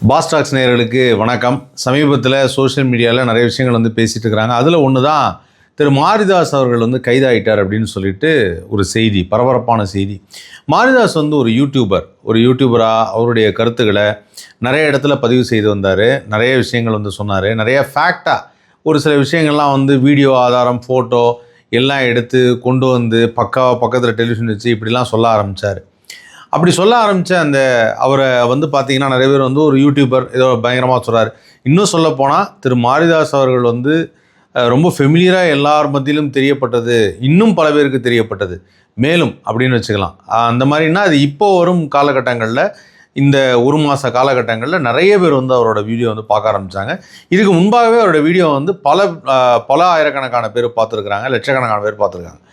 பாஸ்டாக்ஸ் நேயர்களுக்கு வணக்கம். சமீபத்தில் சோஷியல் மீடியாவில் நிறைய விஷயங்கள் பேசிகிட்டு இருக்கிறாங்க. அதில் ஒன்று தான் திரு மாரிதாஸ் அவர்கள் கைதாகிட்டார் அப்படின்னு சொல்லிட்டு ஒரு செய்தி, பரபரப்பான செய்தி. மாரிதாஸ் ஒரு யூடியூபராக அவருடைய கருத்துக்களை நிறைய இடத்துல பதிவு செய்து வந்தார். நிறைய விஷயங்கள் சொன்னார். நிறைய ஃபேக்டாக ஒரு சில விஷயங்கள்லாம் வீடியோ ஆதாரம், ஃபோட்டோ எல்லாம் எடுத்து கொண்டு பக்கத்தில் டெலிவிஷன் வச்சு இப்படிலாம் சொல்ல ஆரம்பித்தார். அப்படி சொல்ல ஆரம்பித்த அவரை பார்த்தீங்கன்னா நிறைய பேர் ஒரு யூடியூபர் ஏதோ பயங்கரமாக சொல்கிறார். இன்னும் சொல்லப்போனால் திரு மாரிதாஸ் அவர்கள் ரொம்ப ஃபெமிலியராக எல்லார் மத்தியிலும் தெரியப்பட்டது, இன்னும் பல பேருக்கு தெரியப்பட்டது மேலும் அப்படின்னு வச்சுக்கலாம். அந்த மாதிரின்னா அது இப்போ வரும் காலகட்டங்களில், இந்த ஒரு மாத காலகட்டங்களில் நிறைய பேர் அவரோட வீடியோ பார்க்க ஆரம்பித்தாங்க. இதுக்கு முன்பாகவே அவரோட வீடியோ பல ஆயிரக்கணக்கான பேர் பார்த்துருக்குறாங்க, லட்சக்கணக்கான பேர் பார்த்துருக்காங்க.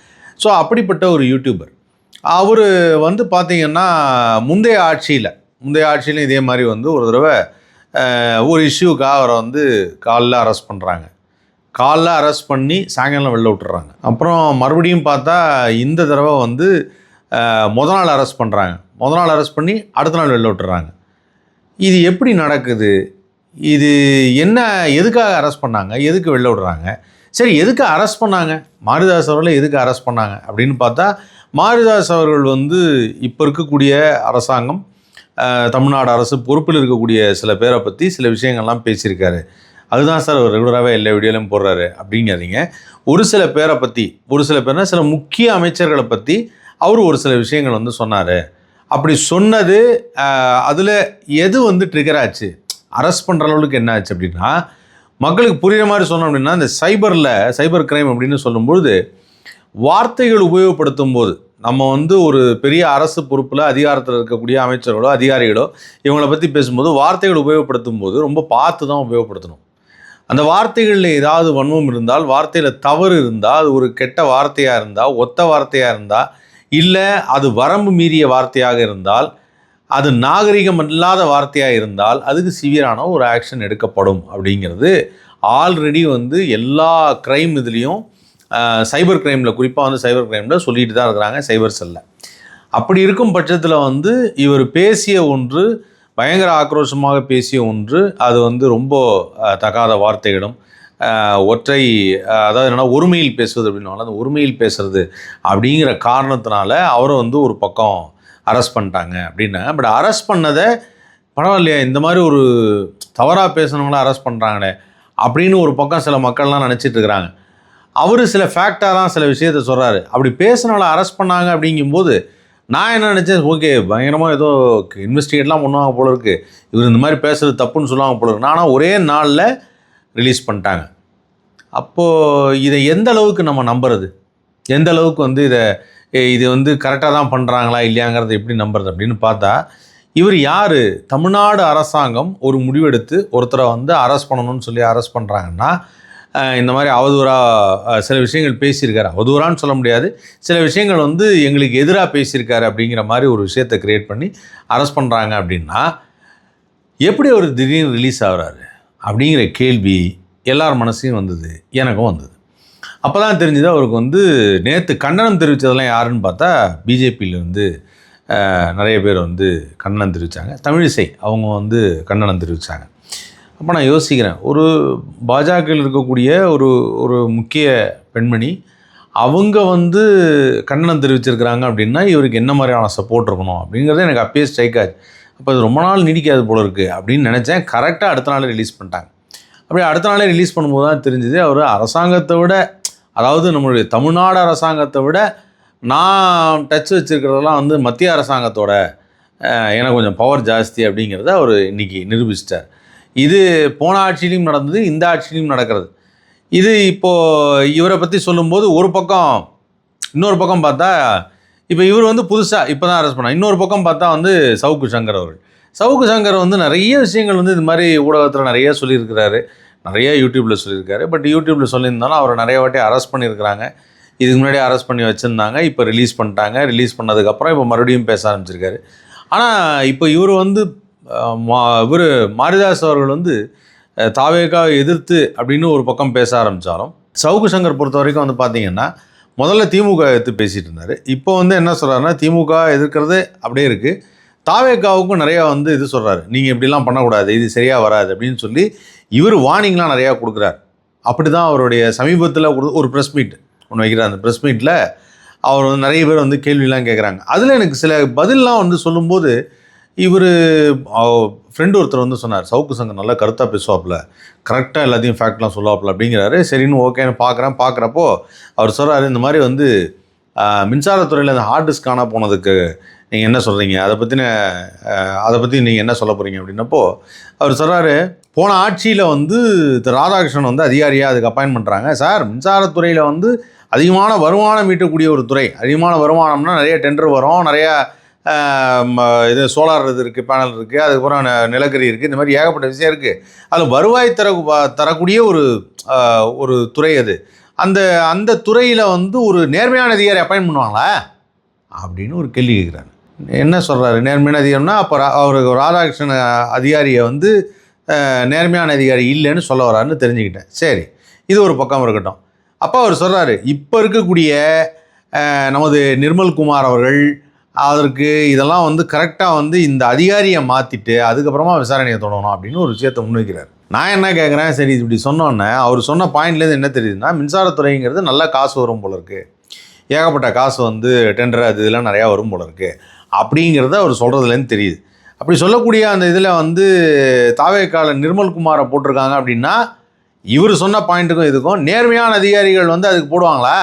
ஸோ அப்படிப்பட்ட ஒரு யூடியூபர் அவர் பார்த்திங்கன்னா முந்தைய ஆட்சியிலும் இதே மாதிரி ஒரு தடவை ஒரு இஷ்யூக்காக அவரை காலைல அரெஸ்ட் பண்ணி சாயங்காலம் வெளில விட்டுறாங்க. அப்புறம் மறுபடியும் பார்த்தா இந்த தடவை முத நாள் அரெஸ்ட் பண்ணி அடுத்த நாள் வெளில விட்டுறாங்க. இது எப்படி நடக்குது? இது என்ன? எதுக்காக அரெஸ்ட் பண்ணாங்க? எதுக்கு வெளில விடுறாங்க? சரி, எதுக்கு அரெஸ்ட் பண்ணாங்க? மாரிதாஸ் அவர்களை எதுக்கு அரெஸ்ட் பண்ணாங்க அப்படின்னு பார்த்தா, மாரிதாஸ் அவர்கள் இப்போ இருக்கக்கூடிய அரசாங்கம், தமிழ்நாடு அரசு பொறுப்பில் இருக்கக்கூடிய சில பேரை பற்றி சில விஷயங்கள்லாம் பேசியிருக்காரு. அதுதான் சார் அவர் ரெகுலராகவே எல்லா வீடியோலையும் போடுறாரு அப்படிங்கிறீங்க. ஒரு சில பேர்னா சில முக்கிய அமைச்சர்களை பற்றி அவர் ஒரு சில விஷயங்கள் சொன்னார். அப்படி சொன்னது அதில் எது ட்ரிகர் ஆச்சு, அரெஸ்ட் பண்ணுற அளவுக்கு என்ன ஆச்சு அப்படின்னா, மக்களுக்கு புரிகிற மாதிரி சொன்னோம் அப்படின்னா, இந்த சைபர் கிரைம் அப்படின்னு சொல்லும்பொழுது வார்த்தைகள் உபயோகப்படுத்தும் போது, நம்ம ஒரு பெரிய அரசு பொறுப்பில் அதிகாரத்தில் இருக்கக்கூடிய அமைச்சர்களோ அதிகாரிகளோ இவங்களை பற்றி பேசும்போது வார்த்தைகள் உபயோகப்படுத்தும் போது ரொம்ப பார்த்து தான் உபயோகப்படுத்தணும். அந்த வார்த்தைகளில் ஏதாவது வன்மம் இருந்தால், வார்த்தையில் தவறு இருந்தால், அது ஒரு கெட்ட வார்த்தையாக இருந்தால், ஒத்த வார்த்தையாக இருந்தால், இல்லை அது வரம்பு மீறிய வார்த்தையாக இருந்தால், அது நாகரிகம் இல்லாத வார்த்தையாக இருந்தால் அதுக்கு சிவியரான ஒரு ஆக்ஷன் எடுக்கப்படும் அப்படிங்கிறது ஆல்ரெடி எல்லா க்ரைம் இதுலேயும், சைபர் கிரைமில், குறிப்பாக சைபர் கிரைமில் சொல்லிட்டு தான் இருக்கிறாங்க, சைபர் செல்லில். அப்படி இருக்கும் பட்சத்தில் இவர் பேசிய ஒன்று, பயங்கர ஆக்ரோஷமாக பேசிய ஒன்று, அது ரொம்ப தகாத வார்த்தைகளும் ஒற்றை, அதாவது என்னென்னா ஒருமையில் பேசுவது அப்படின்னால அந்த ஒருமையில் பேசுறது அப்படிங்கிற காரணத்தினால அவரை ஒரு பக்கம் அரெஸ்ட் பண்ணிட்டாங்க அப்படின்னாங்க. பட் அரெஸ்ட் பண்ணதை பரவாயில்லையா, இந்த மாதிரி ஒரு தவறாக பேசுனவங்கள அரெஸ்ட் பண்ணுறாங்களே அப்படின்னு ஒரு பக்கம் சில மக்கள்லாம் நினச்சிட்டு இருக்கிறாங்க. அவர் சில ஃபேக்டாக தான் சில விஷயத்தை சொல்கிறாரு. அப்படி பேசுனால அரெஸ்ட் பண்ணாங்க அப்படிங்கும்போது நான் என்ன நினச்சேன், ஓகே பயங்கரமாக ஏதோ இன்வெஸ்டிகேட்லாம் பண்ணுவாங்க போல இருக்குது, இவர் இந்த மாதிரி பேசுகிறது தப்புன்னு சொல்லுவாங்க போல இருக்கு. ஆனால் ஒரே நாளில் ரிலீஸ் பண்ணிட்டாங்க. அப்போது இதை எந்த அளவுக்கு நம்ம நம்புறது, எந்த அளவுக்கு இது கரெக்டாக தான் பண்ணுறாங்களா இல்லையாங்கிறத எப்படி நம்புறது அப்படின்னு பார்த்தா, இவர் யார்? தமிழ்நாடு அரசாங்கம் ஒரு முடிவெடுத்து ஒருத்தரை அரெஸ்ட் பண்ணணும்னு சொல்லி அரெஸ்ட் பண்ணுறாங்கன்னா, இந்த மாதிரி அவதூறாக சில விஷயங்கள் பேசியிருக்காரு, அவதூறான்னு சொல்ல முடியாது, சில விஷயங்கள் எங்களுக்கு எதிராக பேசியிருக்காரு அப்படிங்கிற மாதிரி ஒரு விஷயத்தை க்ரியேட் பண்ணி அரெஸ்ட் பண்ணுறாங்க அப்படின்னா, எப்படி அவர் திடீர்னு ரிலீஸ் ஆகிறாரு அப்படிங்கிற கேள்வி எல்லார் மனசையும் எனக்கும் வந்தது. அப்போ தான் தெரிஞ்சுது அவருக்கு நேற்று கண்டனம் தெரிவித்ததெல்லாம் யாருன்னு பார்த்தா, பிஜேபியில் நிறைய பேர் கண்டனம் தெரிவித்தாங்க. தமிழிசை அவங்க கண்டனம் தெரிவித்தாங்க. அப்போ நான் யோசிக்கிறேன், ஒரு பாஜகவில் இருக்கக்கூடிய ஒரு முக்கிய பெண்மணி அவங்க கண்டனம் தெரிவிச்சிருக்கிறாங்க அப்படின்னா இவருக்கு என்ன மாதிரியான சப்போர்ட் இருக்கணும் அப்படிங்கிறது எனக்கு அப்பயே ஸ்ட்ரைக் ஆச்சு. அப்போ அது ரொம்ப நாள் நீடிக்காது போல இருக்குது அப்படின்னு நினச்சேன். கரெக்டாக அடுத்த நாளே ரிலீஸ் பண்ணிட்டாங்க. அப்படி அடுத்த நாளே ரிலீஸ் பண்ணும்போது தான் தெரிஞ்சுது, அவர் அரசாங்கத்தை விட, அதாவது நம்மளுடைய தமிழ்நாடு அரசாங்கத்தை விட நான் டச் வச்சுருக்கிறதெல்லாம் மத்திய அரசாங்கத்தோட எனக்கு கொஞ்சம் பவர் ஜாஸ்தி அப்படிங்கிறத அவர் இன்றைக்கி நிரூபிச்சிட்டார். இது போன ஆட்சியிலையும் நடந்தது, இந்த ஆட்சியிலையும் நடக்கிறது. இது இப்போது இவரை பற்றி சொல்லும்போது ஒரு பக்கம், இன்னொரு பக்கம் பார்த்தா இப்போ இவர் புதுசாக இப்போ தான் அரெஸ்ட் பண்ணார். இன்னொரு பக்கம் பார்த்தா சவுக்கு சங்கர் அவர்கள். சவுக்கு சங்கர் நிறைய விஷயங்கள் இது மாதிரி ஊடகத்தில் நிறைய சொல்லியிருக்கிறாரு, நிறைய யூடியூப்பில் சொல்லியிருக்காரு. பட் யூடியூப்பில் சொல்லியிருந்தாலும் அவரை நிறைய வாட்டி அரெஸ்ட் பண்ணியிருக்கிறாங்க. இதுக்கு முன்னாடி அரெஸ்ட் பண்ணி வச்சுருந்தாங்க, இப்போ ரிலீஸ் பண்ணிட்டாங்க. ரிலீஸ் பண்ணதுக்கப்புறம் இப்போ மறுபடியும் பேச ஆரம்பிச்சிருக்காரு. ஆனால் இப்போ இவர் மாரிதாஸ் அவர்கள் தாவேக்காவை எதிர்த்து அப்படின்னு ஒரு பக்கம் பேச ஆரம்பித்தாலும், சவுக்கு சங்கர் பொறுத்த வரைக்கும் பார்த்திங்கன்னா முதல்ல திமுக எதிர்த்து பேசிகிட்டு இருந்தார். இப்போ என்ன சொல்கிறாருன்னா, திமுக எதிர்க்கிறது அப்படியே இருக்குது, தாவேக்காவுக்கும் நிறையா வந்து இது சொல்கிறாரு, நீங்கள் இப்படிலாம் பண்ணக்கூடாது, இது சரியாக வராது அப்படின்னு சொல்லி இவர் வார்னிங்லாம் நிறையா கொடுக்குறாரு. அப்படி தான் அவருடைய சமீபத்தில் ஒரு ப்ரெஸ் மீட் ஒன்று வைக்கிறார். அந்த ப்ரெஸ் மீட்டில் அவர் வந்து நிறைய பேர் வந்து கேள்விலாம் கேட்குறாங்க. அதில் எனக்கு சில பதிலெலாம் வந்து சொல்லும்போது இவர் ஃப்ரெண்டு ஒருத்தர் வந்து சொன்னார், சவுக்கு சங்கர் நல்லா கருத்தாக பேசுவாப்புல, கரெக்டாக எல்லாத்தையும் ஃபேக்ட்லாம் சொல்லுவாப்புல அப்படிங்கிறாரு. சரின்னு ஓகேன்னு பார்க்குறப்போ அவர் சொல்கிறாரு, இந்த மாதிரி வந்து மின்சாரத்துறையில் அந்த ஹார்ட் டிஸ்க் காணா போனதுக்கு நீங்கள் என்ன சொல்கிறீங்க, அதை பற்றி நீங்கள் என்ன சொல்ல போகிறீங்க அப்படின்னப்போ அவர் சொல்கிறாரு, போன ஆட்சியில் வந்து ராதாகிருஷ்ணன் வந்து அதிகாரியாக அதுக்கு அப்பாயின் பண்ணுறாங்க சார். மின்சாரத்துறையில் வந்து அதிகமான வருமானம் ஈட்டக்கூடிய ஒரு துறை. அதிகமான வருமானம்னா நிறைய டெண்டர் வரும், நிறையா இது சோலார் இது இருக்குது, பேனல் இருக்குது, அதுக்கப்புறம் நிலக்கரி இருக்குது, இந்த மாதிரி ஏகப்பட்ட விஷயம் இருக்குது. அதில் வருவாய் தரக்கூடிய ஒரு துறை அது. அந்த துறையில் வந்து ஒரு நேர்மையான அதிகாரி அப்பாயின் பண்ணுவாங்களா அப்படின்னு ஒரு கேள்வி கேட்குறாரு. என்ன சொல்கிறாரு, நேர்மையான அதிகாரினா அப்போ அவருக்கு ராதாகிருஷ்ணன் அதிகாரியை வந்து நேர்மையான அதிகாரி இல்லைன்னு சொல்ல வராருன்னு தெரிஞ்சுக்கிட்டேன். சரி, இது ஒரு பக்கம் இருக்கட்டும். அப்போ அவர் சொல்கிறாரு, இப்போ இருக்கக்கூடிய நமது நிர்மல்குமார் அவர்கள் அதற்கு இதெல்லாம் வந்து கரெக்டாக வந்து இந்த அதிகாரியை மாற்றிட்டு அதுக்கப்புறமா விசாரணையை தொடங்கணும் அப்படின்னு ஒரு விஷயத்தை முன்வைக்கிறார். நான் என்ன கேட்குறேன், சரி இப்படி சொன்னோன்னே அவர் சொன்ன பாயிண்ட்லேருந்து என்ன தெரியுதுன்னா, மின்சாரத்துறைங்கிறது நல்லா காசு வரும் போல இருக்குது, ஏகப்பட்ட காசு வந்து டெண்டர் அது இதெல்லாம் நிறையா வரும் போல இருக்குது அப்படிங்கிறத அவர் சொல்கிறதுலேருந்து தெரியுது. அப்படி சொல்லக்கூடிய அந்த இதில் வந்து தாவேக்கால நிர்மல்குமாரை போட்டிருக்காங்க அப்படின்னா இவர் சொன்ன பாயிண்ட்டுக்கும் இதுக்கும் நேர்மையான அதிகாரிகள் வந்து அதுக்கு போடுவாங்களா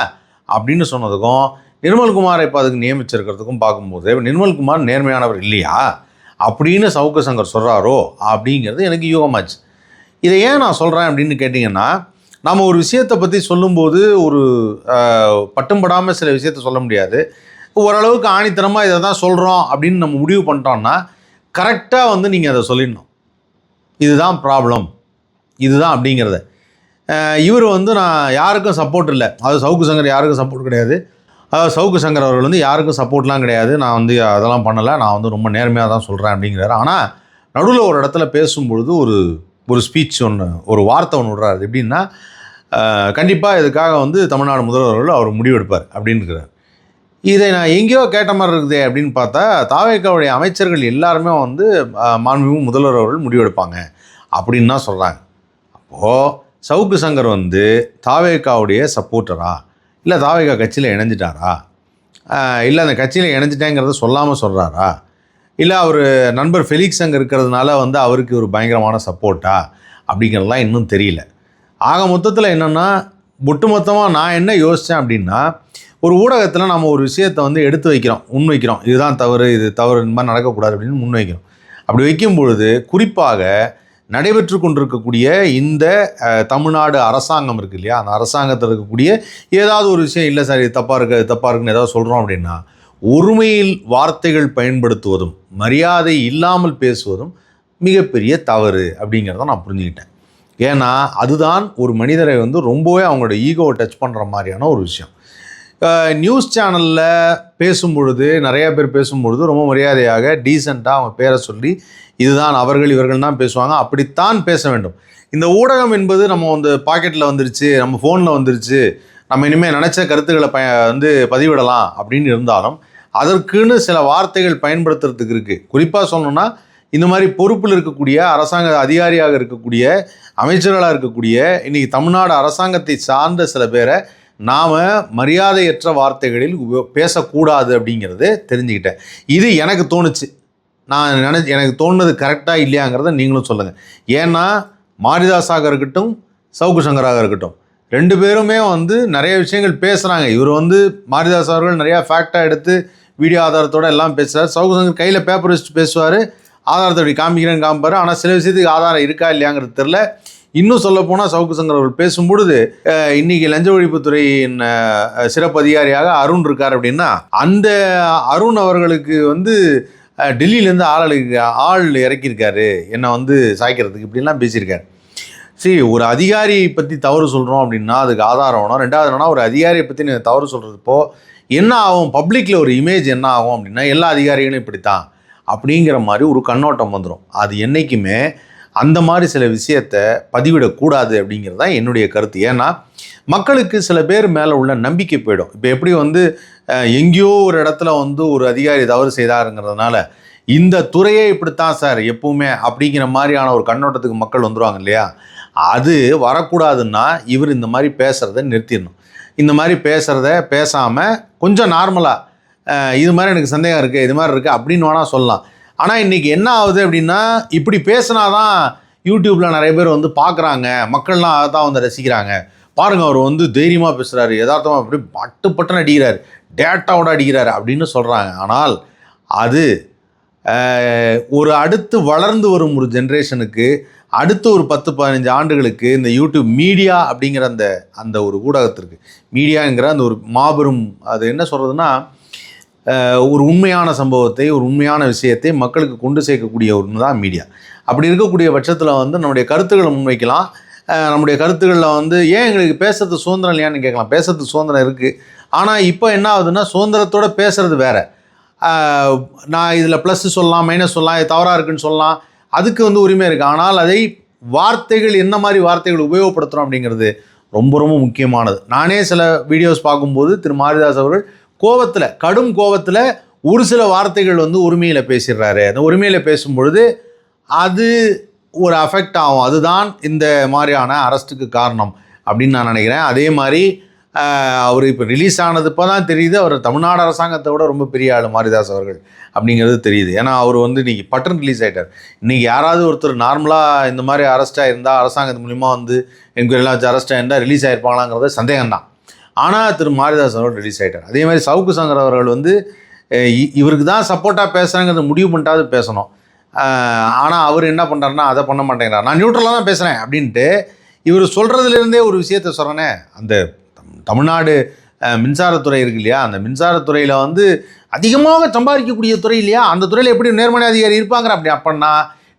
அப்படின்னு சொன்னதுக்கும் நிர்மல்குமாரை இப்போ அதுக்கு நியமிச்சிருக்கிறதுக்கும் பார்க்கும்போது நிர்மல்குமார் நேர்மையானவர் இல்லையா அப்படின்னு சவுக்கு சங்கர் சொல்கிறாரோ அப்படிங்கிறது எனக்கு யூகமாச்சு. இதை ஏன் நான் சொல்கிறேன் அப்படின்னு கேட்டிங்கன்னா, நம்ம ஒரு விஷயத்தை பற்றி சொல்லும்போது ஒரு பட்டும்படாமல் சில விஷயத்த சொல்ல முடியாது. ஓரளவுக்கு ஆணித்தனமாக இதை தான் சொல்கிறோம் அப்படின்னு நம்ம முடிவு பண்ணிட்டோம்னா கரெக்டாக வந்து நீங்கள் அதை சொல்லிடணும், இதுதான் ப்ராப்ளம், இதுதான் அப்படிங்கிறத. இவர் வந்து நான் யாருக்கும் சப்போர்ட் இல்லை, அது சவுக்கு சங்கர் யாருக்கும் சப்போர்ட் கிடையாது, சவுக்கு சங்கர் அவர்கள் வந்து யாருக்கும் சப்போர்ட்லாம் கிடையாது, நான் வந்து அதெல்லாம் பண்ணலை, நான் வந்து ரொம்ப நேர்மையாக தான் சொல்கிறேன் அப்படிங்கிறாரு. ஆனால் நடுவில் ஒரு இடத்துல பேசும்பொழுது ஒரு ஸ்பீச் ஒன்று, ஒரு வார்த்தை ஒன்று விடுறாரு. எப்படின்னா, கண்டிப்பாக இதுக்காக வந்து தமிழ்நாடு முதல்வர்கள் அவர் முடிவெடுப்பார் அப்படின்னுக்கிறார். இதை நான் எங்கேயோ கேட்ட மாதிரி இருக்குதே அப்படின்னு பார்த்தா, தாவேக்காவுடைய அமைச்சர்கள் எல்லாருமே வந்து மாண்புமிகு முதல்வர் அவர்கள் முடிவெடுப்பாங்க அப்படின்னு தான் சொல்கிறாங்க. அப்போது சவுக்கு சங்கர் வந்து தாவேக்காவுடைய சப்போர்ட்டரா, இல்லை தாவேக்கா கட்சியில் இணைஞ்சிட்டாரா, இல்லை அந்த கட்சியில் இணைஞ்சிட்டேங்கிறத சொல்லாமல் சொல்கிறாரா, இல்லை அவர் நண்பர் ஃபெலிக்ஸ் அங்கே இருக்கிறதுனால வந்து அவருக்கு ஒரு பயங்கரமான சப்போர்ட்டா அப்படிங்கிறதெல்லாம் இன்னும் தெரியல. ஆக மொத்தத்தில் என்னென்னா, ஒட்டுமொத்தமாக நான் என்ன யோசித்தேன் அப்படின்னா, ஒரு ஊடகத்தில் நம்ம ஒரு விஷயத்தை வந்து எடுத்து வைக்கிறோம், முன்வைக்கிறோம், இதுதான் தவறு, இது தவறு, இந்த மாதிரி நடக்கக்கூடாது அப்படின்னு முன்வைக்கிறோம். அப்படி வைக்கும் பொழுது குறிப்பாக நடைபெற்று கொண்டிருக்கக்கூடிய இந்த தமிழ்நாடு அரசாங்கம் இருக்குது இல்லையா, அந்த அரசாங்கத்தில் இருக்கக்கூடிய ஏதாவது ஒரு விஷயம், இல்லை சார் இது தப்பாக இருக்குன்னு ஏதாவது சொல்கிறோம் அப்படின்னா, ஒருமையில் வார்த்தைகள் பயன்படுத்துவதும் மரியாதை இல்லாமல் பேசுவதும் மிகப்பெரிய தவறு அப்படிங்கிறத நான் புரிஞ்சுக்கிட்டேன். ஏன்னா அதுதான் ஒரு மனிதரை வந்து ரொம்பவே அவங்களோட ஈகோவை டச் பண்ணுற மாதிரியான ஒரு விஷயம். நியூஸ் சேனலில் பேசும்பொழுது நிறையா பேர் பேசும்பொழுது ரொம்ப மரியாதையாக டீசெண்டாக அவங்க பேரை சொல்லி இதுதான் அவர்கள் இவர்கள் தான் பேசுவாங்க, அப்படித்தான் பேச வேண்டும். இந்த ஊடகம் என்பது நம்ம வந்து பாக்கெட்டில் வந்துருச்சு, நம்ம ஃபோனில் வந்துருச்சு, நம்ம இனிமேல் நினச்ச கருத்துக்களை வந்து பதிவிடலாம் அப்படின்னு இருந்தாலும் அதற்குன்னு சில வார்த்தைகள் பயன்படுத்துறதுக்கு இருக்குது. குறிப்பாக சொல்லணுன்னா, இந்த மாதிரி பொறுப்பில் இருக்கக்கூடிய அரசாங்க அதிகாரியாக இருக்கக்கூடிய அமைச்சர்களாக இருக்கக்கூடிய இன்றைக்கி தமிழ்நாடு அரசாங்கத்தை சார்ந்த சில பேரை நாம் மரியாதையற்ற வார்த்தைகளில் பேசக்கூடாது அப்படிங்கிறது தெரிஞ்சுக்கிட்டேன். இது எனக்கு தோணுச்சு. எனக்கு தோணுது கரெக்டாக இல்லையாங்கிறத நீங்களும் சொல்லுங்கள். ஏன்னா மாரிதாஸாக இருக்கட்டும், சவுக்கு சங்கராக இருக்கட்டும், ரெண்டு பேருமே வந்து நிறைய விஷயங்கள் பேசுகிறாங்க. இவர் வந்து மாரிதாஸ் அவர்கள் நிறையா ஃபேக்டாக எடுத்து வீடியோ ஆதாரத்தோடு எல்லாம் பேசுகிறார். சவுக்கு சங்கர் கையில் பேப்பர் வச்சுட்டு பேசுவார், ஆதாரத்தை அப்படி காமிப்பார். ஆனால் சில விஷயத்துக்கு ஆதாரம் இருக்கா இல்லையாங்கிறது தெரில. இன்னும் சொல்லப்போனால் சவுக்கு சங்கர் அவர்கள் பேசும்பொழுது இன்றைக்கி லஞ்ச ஒழிப்புத்துறையின் சிறப்பு அதிகாரியாக அருண் இருக்கார் அப்படின்னா, அந்த அருண் அவர்களுக்கு வந்து டெல்லியிலேருந்து ஆள் இறக்கியிருக்காரு என்னை வந்து சாய்க்கிறதுக்கு, இப்படிலாம் பேசியிருக்காரு. சரி, ஒரு அதிகாரியை பற்றி தவறு சொல்கிறோம் அப்படின்னா அதுக்கு ஆதாரம் வேணும். ரெண்டாவது என்னன்னா, ஒரு அதிகாரியை பற்றி நீங்கள் தவறு சொல்கிறதுப்போ என்ன ஆகும், பப்ளிக்கில் ஒரு இமேஜ் என்ன ஆகும் அப்படின்னா, எல்லா அதிகாரிகளும் இப்படித்தான் அப்படிங்கிற மாதிரி ஒரு கண்ணோட்டம் வந்துடும். அது என்றைக்குமே அந்த மாதிரி சில விஷயத்தை பதிவிடக்கூடாது அப்படிங்கிறது தான் என்னுடைய கருத்து. ஏன்னா மக்களுக்கு சில பேர் மேலே உள்ள நம்பிக்கை போயிடும். இப்போ எப்படி வந்து எங்கேயோ ஒரு இடத்துல வந்து ஒரு அதிகாரி தவறு செய்தாருங்கிறதுனால இந்த துறையே இப்படித்தான் சார் எப்பவுமே அப்படிங்கிற மாதிரியான ஒரு கண்ணோட்டத்துக்கு மக்கள் வந்துடுவாங்க இல்லையா? அது வரக்கூடாதுன்னா இவர் இந்த மாதிரி பேசுகிறத நிறுத்திடணும். இந்த மாதிரி பேசுகிறத பேசாமல் கொஞ்சம் நார்மலாக இது மாதிரி எனக்கு சந்தேகம் இருக்குது, இது மாதிரி இருக்குது அப்படின்னு வேணால் சொல்லலாம். ஆனால் இன்றைக்கி என்ன ஆகுது அப்படின்னா, இப்படி பேசினாதான் யூடியூப்பில் நிறைய பேர் வந்து பார்க்குறாங்க, மக்கள்லாம் அதை தான் வந்து ரசிக்கிறாங்க. பாருங்கள், அவர் வந்து தைரியமாக பேசுகிறாரு, யதார்த்தமாக அப்படி பட்டுப்பட்டுன்னு அடிக்கிறார், டேட்டாவோட அடிக்கிறார் அப்படின்னு சொல்கிறாங்க. ஆனால் அது ஒரு அடுத்து வளர்ந்து வரும் ஒரு ஜென்ரேஷனுக்கு, அடுத்து ஒரு 10-15 ஆண்டுகளுக்கு இந்த யூடியூப் மீடியா அப்படிங்கிற அந்த ஒரு ஊடகத்திற்கு, மீடியாங்கிற அந்த ஒரு மாபெரும், அது என்ன சொல்கிறதுனா, ஒரு உண்மையான சம்பவத்தை, ஒரு உண்மையான விஷயத்தை மக்களுக்கு கொண்டு சேர்க்கக்கூடிய ஒன்று தான் மீடியா. அப்படி இருக்கக்கூடிய பட்சத்தில் வந்து நம்முடைய கருத்துக்களை முன்வைக்கலாம். நம்முடைய கருத்துக்களில் வந்து ஏன் எங்களுக்கு பேசுறது சுதந்திரம் இல்லையான்னு கேட்கலாம். பேசுறது சுதந்திரம் இருக்குது. ஆனால் இப்போ என்ன ஆகுதுன்னா, சுதந்திரத்தோடு பேசுகிறது வேறு. நான் இதில் ப்ளஸ் சொல்லலாம், மைனஸ் சொல்லலாம், இது தவறாக இருக்குன்னு சொல்லலாம், அதுக்கு வந்து உரிமை இருக்குது. ஆனால் அதை வார்த்தைகள் என்ன மாதிரி வார்த்தைகள் உபயோகப்படுத்துகிறோம் அப்படிங்கிறது ரொம்ப ரொம்ப முக்கியமானது. நானே சில வீடியோஸ் பார்க்கும்போது திரு மாரிதாஸ் அவர்கள் கோபத்தில், கடும் கோபத்தில் ஒரு சில வார்த்தைகள் வந்து உரிமையில் பேசிடுறாரு. அந்த உரிமையில் பேசும்பொழுது அது ஒரு அஃபெக்ட் ஆகும். அதுதான் இந்த மாதிரியான அரெஸ்ட்டுக்கு காரணம் அப்படின்னு நான் நினைக்கிறேன். அதே மாதிரி அவர் இப்போ ரிலீஸ் ஆனது இப்போ தான் தெரியுது, அவர் தமிழ்நாடு அரசாங்கத்தை விட ரொம்ப பெரிய ஆள் மாரிதாஸ் அவர்கள் அப்படிங்கிறது தெரியுது. ஏன்னா அவர் வந்து இன்றைக்கி பட்டன் ரிலீஸ் ஆகிட்டார். இன்றைக்கி யாராவது ஒருத்தர் நார்மலாக இந்த மாதிரி அரெஸ்ட்டாக இருந்தால், அரசாங்கத்து மூலிமா வந்து என்கொயரிலாம் வச்சு அரெஸ்ட்டாக இருந்தால் ரிலீஸ் ஆகிருப்பாங்களாங்கிறது சந்தேகம்தான். ஆனால் திரு மாரிதாஸ் அவர்கள் ரிலீஸ் ஆகிட்டார். அதே மாதிரி சவுக்கு சங்கர் அவர்கள் வந்து இவருக்கு தான் சப்போர்ட்டாக பேசுகிறாங்கிறத முடிவு பண்ணிட்டாவது பேசணும். ஆனால் அவர் என்ன பண்ணுறாருன்னா அதை பண்ண மாட்டேங்கிறார். நான் நியூட்ரலாக தான் பேசுகிறேன் அப்படின்ட்டு இவர் சொல்கிறதுலேருந்தே ஒரு விஷயத்த சொல்கிறேனே, அந்த தமிழ்நாடு மின்சாரத்துறை இருக்கு இல்லையா, அந்த மின்சாரத்துறையில் வந்து அதிகமாக சம்பாதிக்கக்கூடிய துறை இல்லையா, அந்த துறையில் எப்படி நேர்மறை அதிகாரி இருப்பாங்கிற அப்படி அப்படின்னா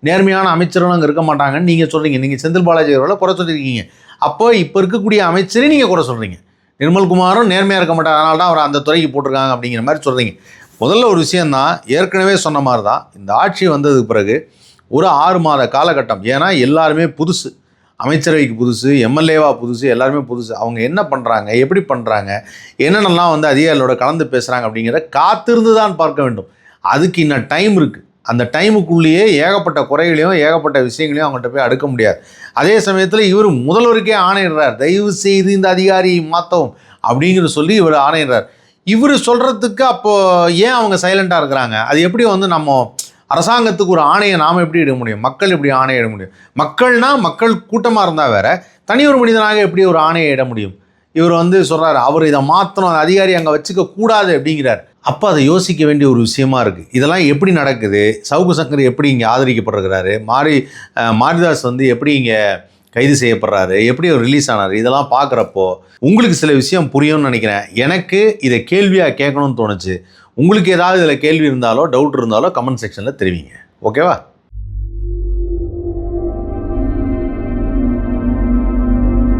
நேர்மையான அமைச்சர்களும் அங்கே இருக்க மாட்டாங்கன்னு நீங்கள் சொல்கிறீங்க. நீங்கள் செந்தில் பாலாஜி அவர்களை குறை சொல்லியிருக்கீங்க. அப்போ இப்போ இருக்கக்கூடிய அமைச்சரே நீங்கள் குறை சொல்கிறீங்க. நிர்மல்குமாரும் நேர்மையாக இருக்க மாட்டார், அதனால தான் அவர் அந்த துறைக்கு போட்டிருக்காங்க அப்படிங்கிற மாதிரி சொல்கிறீங்க. முதல்ல ஒரு விஷயந்தான், ஏற்கனவே சொன்ன மாதிரி தான் இந்த ஆட்சி வந்ததுக்கு பிறகு ஒரு 6 மாத காலகட்டம். ஏன்னா எல்லாருமே புதுசு, அமைச்சரவைக்கு புதுசு, எம்எல்ஏவா புதுசு, எல்லாருமே புதுசு. அவங்க என்ன பண்ணுறாங்க, எப்படி பண்ணுறாங்க, என்னென்னலாம் வந்து அதிகாரிகளோட கலந்து பேசுகிறாங்க அப்படிங்கிற காத்திருந்து தான் பார்க்க வேண்டும். அதுக்கு இன்னும் டைம் இருக்குது. அந்த டைமுக்குள்ளேயே ஏகப்பட்ட குறைகளையும் ஏகப்பட்ட விஷயங்களையும் அவங்கள்ட்ட போய் அடுக்க முடியாது. அதே சமயத்தில் இவர் முதல்வருக்கே ஆணையிடுறார், தயவு செய்து இந்த அதிகாரியை மாற்றவும் அப்படிங்கிற சொல்லி இவர் ஆணையிடுறார். இவர் சொல்கிறதுக்கு அப்போது ஏன் அவங்க சைலண்ட்டாக இருக்கிறாங்க? அது எப்படி வந்து நம்ம அரசாங்கத்துக்கு ஒரு ஆணையை நாம் எப்படி இட முடியும்? மக்கள் எப்படி ஆணையை இட முடியும்? மக்கள்னால் மக்கள் கூட்டமாக இருந்தால் வேறு, தனி ஒரு மனிதனாக எப்படி ஒரு ஆணையை இட முடியும்? இவர் வந்து சொல்கிறார், அவர் இதை மாற்றணும், அதிகாரி அங்கே வச்சுக்க கூடாது அப்படிங்கிறார். அப்போ அதை யோசிக்க வேண்டிய ஒரு விஷயமா இருக்குது. இதெல்லாம் எப்படி நடக்குது? சவுக்கு சங்கர் எப்படி இங்கே ஆதரிக்கப்படுறாரு? மாரிதாஸ் வந்து எப்படி இங்கே கைது செய்யப்படுறாரு? எப்படி அவர் ரிலீஸ் ஆனார்? இதெல்லாம் பார்க்குறப்போ உங்களுக்கு சில விஷயம் புரியும்னு நினைக்கிறேன். எனக்கு இதை கேள்வியாக கேட்கணும்னு தோணுச்சு. உங்களுக்கு ஏதாவது இதில் கேள்வி இருந்தாலோ டவுட் இருந்தாலோ கமெண்ட் செக்ஷனில் தெரிவிங்க. ஓகேவா?